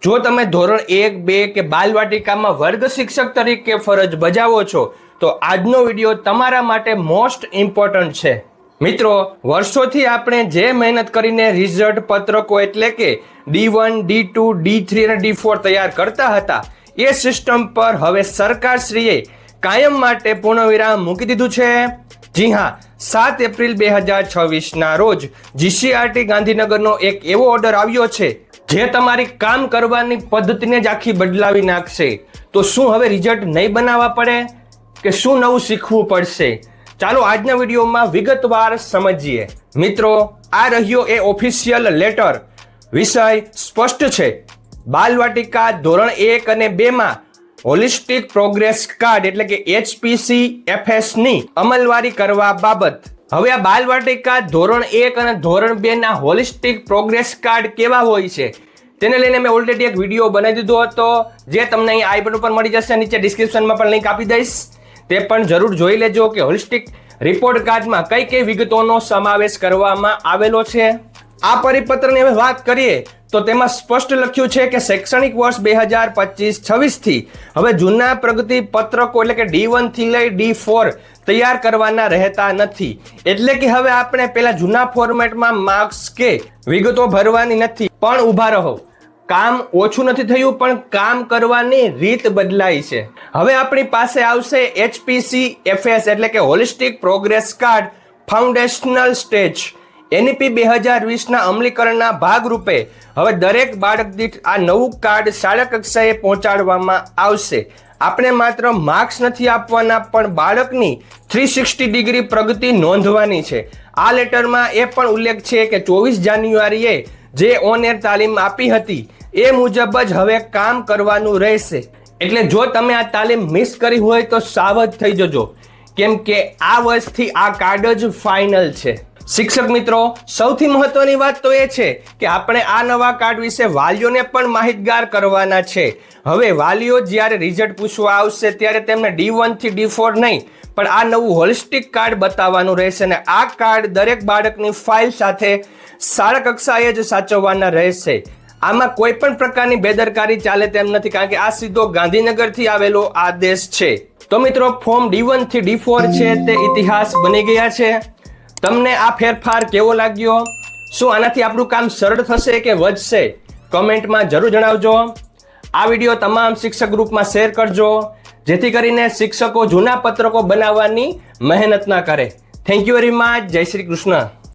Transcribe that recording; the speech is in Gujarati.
જો તમે ધોરણ 1, 2 કે બાલવાટિકામાં વર્ગ શિક્ષક તરીકે ફરજ બજાવો છો તો આજનો વિડીયો તમારા માટે મોસ્ટ ઇમ્પોર્ટન્ટ છે। મિત્રો, વર્ષોથી આપણે જે મહેનત કરીને રિઝલ્ટ પત્રકો એટલે કે D1, D2, D3 અને D4 તૈયાર કરતા હતા એ સિસ્ટમ પર હવે સરકારશ્રીએ કાયમ માટે પૂર્ણવિરામ મૂકી દીધું છે। જી હા, 7 એપ્રિલ 2026ના રોજ GCRT ગાંધીનગરનો એક એવો ઓર્ડર આવ્યો છે જે તમારી કામ કરવાની પદ્ધતિને જ આખી બદલાવી નાખશે। તો શું હવે રિઝલ્ટ નહીં બનાવવા પડે કે શું નવું શીખવું પડશે? ચાલો આજના વિડીયોમાં વિગતવાર સમજીએ। મિત્રો, આ રહ્યો એ ઓફિશિયલ લેટર। વિષય સ્પષ્ટ છે, બાલવાટિકા ધોરણ 1 અને 2માં હોલિસ્ટિક પ્રોગ્રેસ કાર્ડ એટલે કે HPC-FS ની અમલવારી કરવા બાબત। હવે આ બાલવાટિકા ધોરણ 1 અને ધોરણ 2 ના હોલિસ્ટિક પ્રોગ્રેસ કાર્ડ કેવા હોય છે તેને લઈને મેં ઓલરેડી એક વિડીયો બનાવી દીધો હતો, જે તમને અહીં આઈ બટન ઉપર મળી જશે, નીચે ડિસ્ક્રિપ્શનમાં પણ લિંક આપી દઈશ, તે પણ જરૂર જોઈ લેજો કે હોલિસ્ટિક રિપોર્ટ કાર્ડમાં કઈ કઈ વિગતોનો સમાવેશ કરવામાં આવેલો છે। આ પરિપત્રની હવે વાત કરીએ તો તેમાં સ્પષ્ટ લખ્યું છે કે શૈક્ષણિક વર્ષ 2025-26 થી હવે જૂના પ્રગતિ પત્રકો એટલે કે D1 થી લઈ D4 તૈયાર કરવાના રહેતા નથી। એટલે કે હવે આપણે પેલા જૂના ફોર્મેટમાં માર્ક્સ કે વિગતો ભરવાની નથી, પણ ઊભા રહો, કામ ઓછું નથી થયું પણ કામ કરવાની રીત બદલાઈ છે। હવે આપણી પાસે આવશે HPC-FS એટલે કે holistic progress card foundational stage. NEP 2020ના અમલીકરણના ભાગરૂપે હવે દરેક બાળક દીઠ આ નવું કાર્ડ શાળા કક્ષાએ પહોંચાડવામાં આવશે। આપણે માત્ર માર્ક્સ નથી આપવાના પણ બાળકની 360 ડિગ્રી પ્રગતિ નોંધવાની છે। આ લેટરમાં એ પણ ઉલ્લેખ છે કે 24 જાન્યુઆરીએ જે ઓન એર તાલીમ આપી હતી એ મુજબ જ હવે કામ કરવાનું રહેશે। એટલે જો તમે આ તાલીમ મિસ કરી હોય તો સાવધ થઈ જજો, કેમ કે આ વર્ષથી આ કાર્ડ જ ફાઇનલ છે। શિક્ષક મિત્રો, સૌથી મહત્વની વાત તો એ છે કે આપણે આ નવા કાર્ડ વિશે વાલીઓને પણ માહિતગાર કરવાના છે। હવે વાલીઓ જ્યારે રિઝલ્ટ પૂછવા આવશે ત્યારે તેમને D1 થી D4 નહીં પણ આ નવું હોલિસ્ટિક કાર્ડ બતાવવાનું રહેશે અને આ કાર્ડ દરેક બાળકની ફાઇલ સાથે શાળા કક્ષાએ જ સાચવવાના રહેશે। આમાં કોઈ પણ પ્રકારની બેદરકારી ચાલે તેમ નથી, કારણ કે આ સીધો ગાંધીનગરથી આવેલો આદેશ છે। તો મિત્રો, ફોર્મ D1 થી D4 છે તે ઇતિહાસ બની ગયા છે। તમને આ ફેરફાર કેવો લાગ્યો? શું આનાથી આપણું કામ સરળ થશે કે વધશે? કમેન્ટમાં જરૂર જણાવજો। આ વિડીયો તમામ શિક્ષક ગ્રુપમાં શેર કરજો, જેથી કરીને શિક્ષકો જૂના પત્રકો બનાવવાની મહેનત ના કરે। Thank you very much. જય શ્રી કૃષ્ણ।